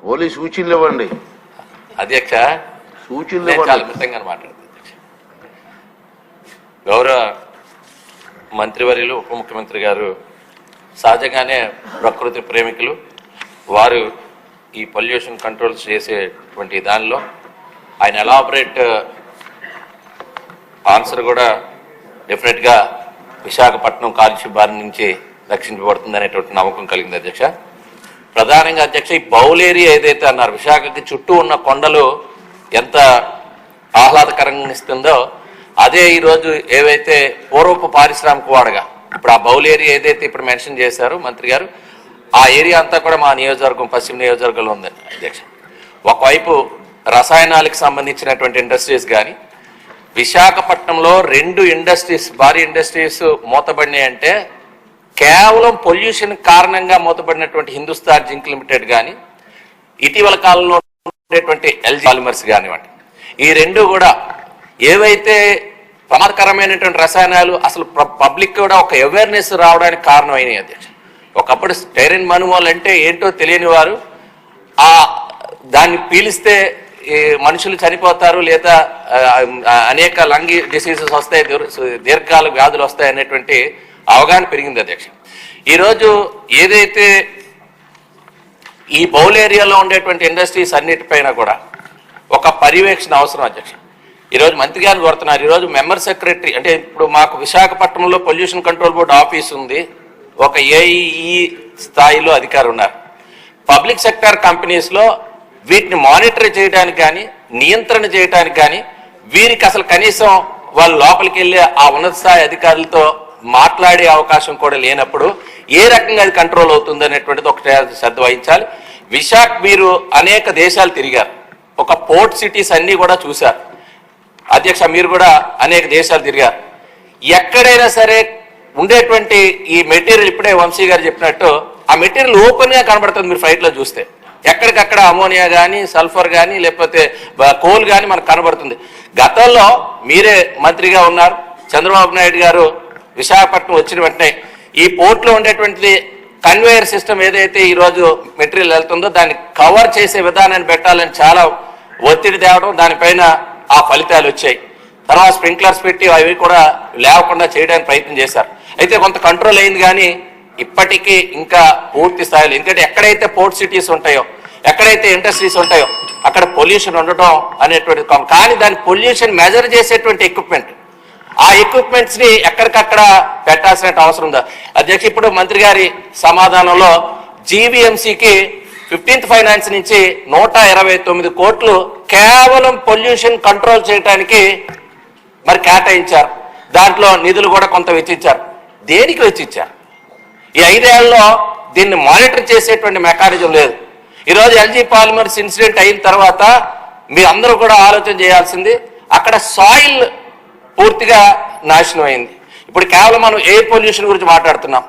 Only సూచనలు ఇవ్వండి అధ్యక్ష. సూచనలు చాలా మితంగా మాట్లాడుతుంది గౌరవ మంత్రివర్యులు ఉప ముఖ్యమంత్రి గారు సహజంగానే ప్రకృతి ప్రేమికులు. వారు ఈ పొల్యూషన్ కంట్రోల్ చేసేటువంటి దానిలో ఆయన ఎలాబరేట్ ఆన్సర్ కూడా డెఫినెట్గా విశాఖపట్నం కాలుష్య బారి నుంచి రక్షించబడుతుంది అనేటువంటి నమ్మకం కలిగింది అధ్యక్ష. ప్రధానంగా అధ్యక్ష, ఈ బౌల్ ఏరియా ఏదైతే అన్నారు, విశాఖకి చుట్టూ ఉన్న కొండలు ఎంత ఆహ్లాదకరంగా ఇస్తుందో అదే ఈరోజు ఏవైతే పూర్వపు పారిశ్రామిక వాడగా ఇప్పుడు ఆ బౌల్ ఏరియా ఏదైతే ఇప్పుడు మెన్షన్ చేశారో మంత్రి గారు, ఆ ఏరియా అంతా కూడా మా నియోజకవర్గం పశ్చిమ నియోజకవర్గంలో ఉందండి అధ్యక్ష. ఒకవైపు రసాయనాలకు సంబంధించినటువంటి ఇండస్ట్రీస్ కానీ, విశాఖపట్నంలో 2 ఇండస్ట్రీస్ భారీ ఇండస్ట్రీస్ మూతబడినాయి అంటే కేవలం పొల్యూషన్ కారణంగా మూతబడినటువంటి హిందుస్థాన్ జింక్ లిమిటెడ్ కానీ, ఇటీవల కాలంలో ఉండేటువంటి ఎల్జీ పాలిమర్స్ కానివ్వండి, ఈ 2 కూడా ఏవైతే ప్రమాదకరమైనటువంటి రసాయనాలు అసలు పబ్లిక్ కూడా ఒక అవేర్నెస్ రావడానికి కారణమైనవి అధ్యక్ష. ఒకప్పుడు స్టైరిన్ మనుమోల్ అంటే ఏంటో తెలియని వారు దాన్ని పీలిస్తే మనుషులు చనిపోతారు లేదా అనేక లంగ్ డిసీజెస్ వస్తాయి, దీర్ఘకాల వ్యాధులు వస్తాయి అనేటువంటి అవగాహన పెరిగింది అధ్యక్ష. ఈరోజు ఏదైతే ఈ బౌల్ ఏరియాలో ఉండేటువంటి ఇండస్ట్రీస్ అన్నిటిపైన కూడా ఒక పర్యవేక్షణ అవసరం అధ్యక్ష. ఈరోజు మంత్రి గారిని కోరుతున్నారు. ఈరోజు మెంబర్ సెక్రటరీ అంటే ఇప్పుడు మాకు విశాఖపట్నంలో పొల్యూషన్ కంట్రోల్ బోర్డు ఆఫీస్ ఉంది, ఒక ఏఈఈ స్థాయిలో అధికారులు ఉన్నారు. పబ్లిక్ సెక్టార్ కంపెనీస్లో వీటిని మానిటర్ చేయడానికి కానీ నియంత్రణ చేయడానికి కానీ వీరికి అసలు కనీసం వాళ్ళు లోపలికి వెళ్ళి ఆ ఉన్నత స్థాయి అధికారులతో మాట్లాడే అవకాశం కూడా లేనప్పుడు ఏ రకంగా అది కంట్రోల్ అవుతుంది అనేటువంటిది ఒకటే శ్రద్ధ వహించాలి. మీరు అనేక దేశాలు తిరిగారు, ఒక పోర్ట్ సిటీస్ అన్నీ కూడా చూశారు అధ్యక్ష. మీరు కూడా అనేక దేశాలు తిరిగారు. ఎక్కడైనా సరే ఉండేటువంటి ఈ మెటీరియల్ ఇప్పుడే వంశీ గారు చెప్పినట్టు ఆ మెటీరియల్ ఓపెన్గా కనబడుతుంది. మీరు ఫ్లైట్లో చూస్తే ఎక్కడికక్కడ అమోనియా కానీ సల్ఫర్ కానీ లేకపోతే కోల్ కానీ మనకు కనబడుతుంది. గతంలో మీరే మంత్రిగా ఉన్నారు, చంద్రబాబు నాయుడు గారు విశాఖపట్నం వచ్చిన వెంటనే ఈ పోర్ట్లో ఉండేటువంటి కన్వేయర్ సిస్టమ్ ఏదైతే ఈరోజు మెటీరియల్ వెళ్తుందో దాన్ని కవర్ చేసే విధానాన్ని పెట్టాలని చాలా ఒత్తిడి తేవడం, దానిపైన ఆ ఫలితాలు వచ్చాయి. తర్వాత స్ప్రింక్లర్స్ పెట్టి అవి కూడా లేవకుండా చేయడానికి ప్రయత్నం చేశారు. అయితే కొంత కంట్రోల్ అయింది కానీ ఇప్పటికీ ఇంకా పూర్తి స్థాయిలో, ఎందుకంటే ఎక్కడైతే పోర్ట్ సిటీస్ ఉంటాయో ఎక్కడైతే ఇండస్ట్రీస్ ఉంటాయో అక్కడ పొల్యూషన్ ఉండటం అనేటువంటి కానీ దాని పొల్యూషన్ మెజర్ చేసేటువంటి ఎక్విప్మెంట్ ఆ ఎక్విప్మెంట్స్ని ఎక్కడికక్కడ పెట్టాల్సిన అవసరం ఉందా అధ్యక్ష? ఇప్పుడు మంత్రి గారి సమాధానంలో జీవీఎంసీకి 15th ఫైనాన్స్ నుంచి 129 కోట్లు కేవలం పొల్యూషన్ కంట్రోల్ చేయడానికి మరి కేటాయించారు. దాంట్లో నిధులు కూడా కొంత వెచ్చించారు. దేనికి వెచ్చించారు? ఈ 5 ఏళ్లలో దీన్ని మానిటర్ చేసేటువంటి మెకానిజం లేదు. ఈరోజు ఎల్జీ పాలిమర్స్ ఇన్సిడెంట్ అయిన తర్వాత మీరు అందరూ కూడా ఆలోచన చేయాల్సింది, అక్కడ సాయిల్ పూర్తిగా నాశనం అయింది. ఇప్పుడు కేవలం మనం ఎయిర్ పొల్యూషన్ గురించి మాట్లాడుతున్నాం.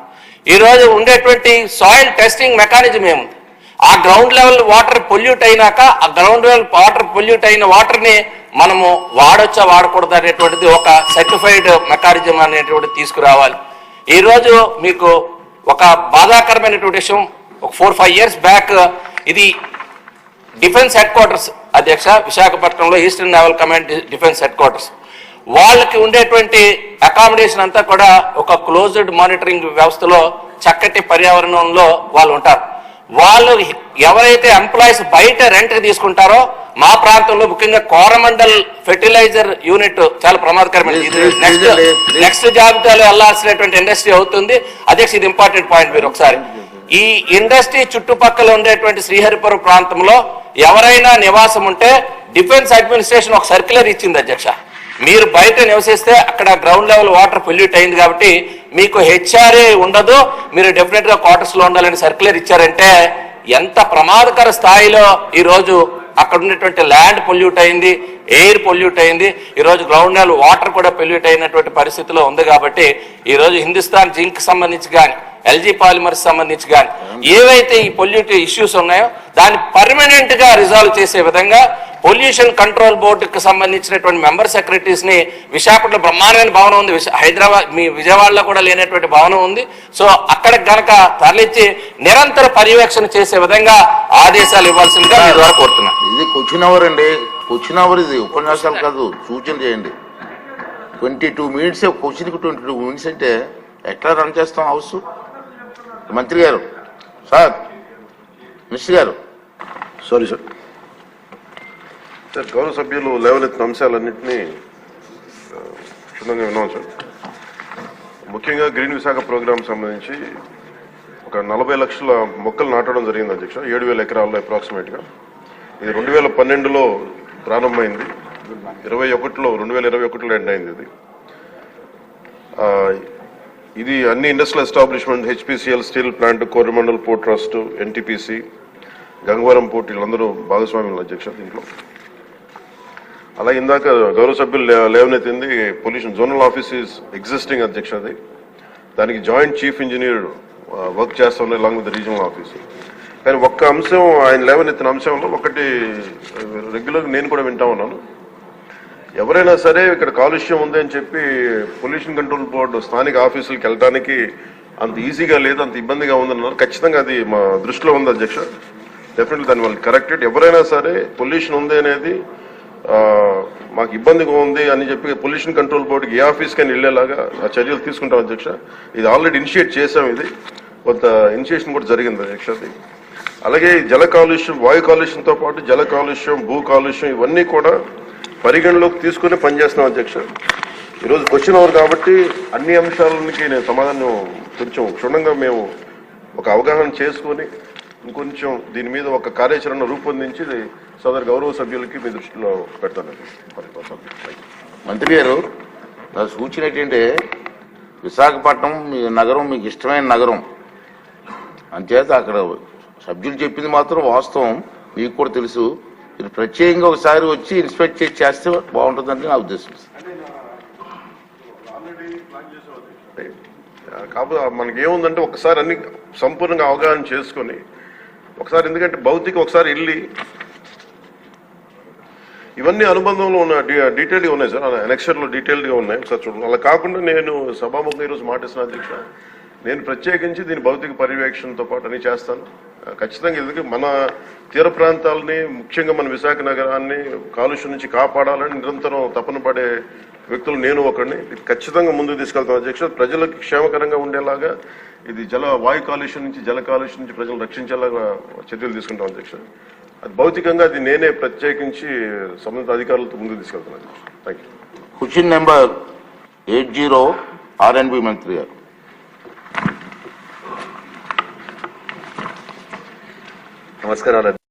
ఈరోజు ఉండేటువంటి సాయిల్ టెస్టింగ్ మెకానిజం ఏముంది? ఆ గ్రౌండ్ లెవెల్ వాటర్ పొల్యూట్ అయినాక ఆ గ్రౌండ్ లెవెల్ వాటర్ పొల్యూట్ అయిన వాటర్ని మనము వాడొచ్చా వాడకూడదు అనేటువంటిది ఒక సర్టిఫైడ్ మెకానిజం అనేటువంటిది తీసుకురావాలి. ఈరోజు మీకు ఒక బాధాకరమైనటువంటి విషయం, ఒక 4-5 years బ్యాక్ ఇది డిఫెన్స్ హెడ్ క్వార్టర్స్ అధ్యక్ష, విశాఖపట్నంలో eastern naval command defence head quarters. వాళ్ళకి ఉండేటువంటి అకామిడేషన్ అంతా కూడా ఒక క్లోజ్డ్ మానిటరింగ్ వ్యవస్థలో చక్కటి పర్యావరణంలో వాళ్ళు ఉంటారు. వాళ్ళు ఎవరైతే ఎంప్లాయీస్ బయట రెంట్కి తీసుకుంటారో మా ప్రాంతంలో ముఖ్యంగా కోరమండల్ ఫెర్టిలైజర్ యూనిట్ చాలా ప్రమాదకరమైనది. నెక్స్ట్ జాబితాలో వెళ్లాల్సినటువంటి ఇండస్ట్రీ అవుతుంది అధ్యక్ష. ఇది ఇంపార్టెంట్ పాయింట్. మీరు ఒకసారి ఈ ఇండస్ట్రీ చుట్టుపక్కల ఉండేటువంటి శ్రీహరిపురం ప్రాంతంలో ఎవరైనా నివాసం ఉంటే డిఫెన్స్ అడ్మినిస్ట్రేషన్ ఒక సర్క్యులర్ ఇచ్చింది అధ్యక్ష. మీరు బయట నివసిస్తే అక్కడ గ్రౌండ్ లెవెల్ వాటర్ పొల్యూట్ అయింది కాబట్టి మీకు హెచ్ఆర్ఏ ఉండదు, మీరు డెఫినెట్ గా క్వార్టర్స్ లో ఉండాలని సర్క్యులర్ ఇచ్చారంటే ఎంత ప్రమాదకర స్థాయిలో ఈరోజు అక్కడ ఉన్నటువంటి ల్యాండ్ పొల్యూట్ అయింది, ఎయిర్ పొల్యూట్ అయింది, ఈరోజు గ్రౌండ్ లెవెల్ వాటర్ కూడా పొల్యూట్ అయినటువంటి పరిస్థితిలో ఉంది. కాబట్టి ఈరోజు హిందుస్థాన్ జింక్ సంబంధించి కానీ ఎల్జీ పాలిమర్స్ సంబంధించి కానీ ఏవైతే ఈ పొల్యూట్ ఇష్యూస్ ఉన్నాయో దాన్ని పర్మనెంట్ గా రిజాల్వ్ చేసే విధంగా పొల్యూషన్ కంట్రోల్ బోర్డుకి సంబంధించినటువంటి మెంబర్ సెక్రటరీస్ ని విశాఖపట్నంలో బ్రహ్మాండమైన భవనం ఉంది, హైదరాబాద్ మీ విజయవాడలో కూడా లేనటువంటి భవనం ఉంది. సో అక్కడికి గనక తరలించి నిరంతర పర్యవేక్షణ చేసే విధంగా ఆదేశాలు ఇవ్వాల్సిందిగా మీ ద్వారా కోరుతున్నాను. ఇది క్వశ్చన్ అవర్ అండి, క్వశ్చన్ అవర్ ఇది ఉపన్యాసాలు కాదు, సూచన చేయండి. 22 minutes క్వశ్చన్కి 22 minutes అంటే ఎట్లా రన్ చేస్తాం హౌస్? మంత్రి గారు, సార్, మినిస్టర్ గారు. Sorry sir. సార్, గౌరవ సభ్యులు లేవనెత్తిన అంశాలన్నింటినీ క్షుణ్ణంగా విన్నాం సార్. ముఖ్యంగా గ్రీన్ విశాఖ ప్రోగ్రాం సంబంధించి ఒక 40 లక్షల మొక్కలు నాటడం జరిగింది అధ్యక్ష, 7,000 ఎకరాల్లో అప్రాక్సిమేట్గా. ఇది 2012లో ప్రారంభమైంది, 2021లో ఎండ్ అయింది. ఇది అన్ని industrial establishment, HPCL steel plant, Coromandel port trust, NTPC, Gangavaram port, వీళ్ళందరూ భాగస్వామ్యులు అధ్యక్ష దీంట్లో. అలాగే ఇందాక గౌరవ సభ్యులు లేవనెత్తింది pollution zonal office is existing అధ్యక్ష. అది దానికి జాయింట్ చీఫ్ ఇంజనీర్ వర్క్ చేస్తా ఉన్నారు అలాంగ్ విత్ రీజనల్ ఆఫీస్. కానీ ఒక్క అంశం ఆయన లేవనెత్తిన అంశంలో ఒకటి రెగ్యులర్గా నేను కూడా వింటా ఉన్నాను. ఎవరైనా సరే ఇక్కడ కాలుష్యం ఉంది అని చెప్పి పొల్యూషన్ కంట్రోల్ బోర్డు స్థానిక ఆఫీసులకు వెళ్ళడానికి అంత ఈజీగా లేదు, అంత ఇబ్బందిగా ఉందన్నారు. ఖచ్చితంగా అది మా దృష్టిలో ఉంది అధ్యక్ష. డెఫినెట్లీ దాన్ని వాళ్ళు కరెక్టెడ్. ఎవరైనా సరే పొల్యూషన్ ఉంది అనేది మాకు ఇబ్బందిగా ఉంది అని చెప్పి పొల్యూషన్ కంట్రోల్ బోర్డుకి ఏ ఆఫీస్కి అని వెళ్ళేలాగా ఆ చర్యలు తీసుకుంటాం అధ్యక్ష. ఇది ఆల్రెడీ ఇనిషియేట్ చేసాం, ఇది కొంత ఇనిషియేషన్ కూడా జరిగింది అధ్యక్ష. అది అలాగే జల కాలుష్యం, వాయు కాలుష్యంతో పాటు జల కాలుష్యం, భూ కాలుష్యం ఇవన్నీ కూడా పరిగణలోకి తీసుకుని పనిచేస్తున్నాం అధ్యక్ష. ఈరోజు క్వశ్చన్ అవర్ కాబట్టి అన్ని అంశాలకి నేను సమాధానం కొంచెం క్షుణ్ణంగా మేము ఒక అవగాహన చేసుకొని ఇంకొంచెం దీని మీద ఒక కార్యాచరణ రూపొందించి సోదరు గౌరవ సభ్యులకి మీ దృష్టిలో పెడతానండి. మంత్రి గారు, నా సూచన ఏంటంటే విశాఖపట్నం మీ నగరం మీకు ఇష్టమైన నగరం అంచేత అక్కడ సభ్యులు చెప్పింది మాత్రం వాస్తవం, మీకు కూడా తెలుసు. మీరు ప్రత్యేకంగా ఒకసారి వచ్చి ఇన్స్పెక్ట్ చేస్తే బాగుంటుందని నా ఉద్దేశం. కాకపోతే మనకి ఏముందంటే ఒకసారి అన్ని సంపూర్ణంగా అవగాహన చేసుకొని ఒకసారి, ఎందుకంటే భౌతిక ఒకసారి వెళ్ళి ఇవన్నీ అనుబంధంలో ఉన్న డీటెయిల్గా ఉన్నాయి సార్, ఎనెక్చర్లో డీటెయిల్డ్గా ఉన్నాయి. ఒకసారి చూడండి. అలా కాకుండా నేను సభాముఖంగా ఈరోజు మాటిస్తున్న అధ్యక్ష, నేను ప్రత్యేకించి దీని భౌతిక పర్యవేక్షణతో పాటు అన్ని చేస్తాను ఖచ్చితంగా. ఎందుకంటే మన తీర ప్రాంతాలని, ముఖ్యంగా మన విశాఖ నగరాన్ని కాలుష్యం నుంచి కాపాడాలని నిరంతరం తపన పడే వ్యక్తులు నేను ఒకరిని. ఖచ్చితంగా ముందుకు తీసుకెళ్తాను అధ్యక్ష. ప్రజలకు క్షేమకరంగా ఉండేలాగా ఇది వాయు కాలుష్యం నుంచి, జల కాలుష్యం నుంచి ప్రజలు రక్షించేలాగా చర్యలు తీసుకుంటాం అధ్యక్ష. అది భౌతికంగా అది నేనే ప్రత్యేకించి సంబంధిత అధికారులతో ముందుకు తీసుకెళ్తాను అధ్యక్ష. Thank you. Question number 80 RNB మంత్రి గారు. నమస్కారాలు.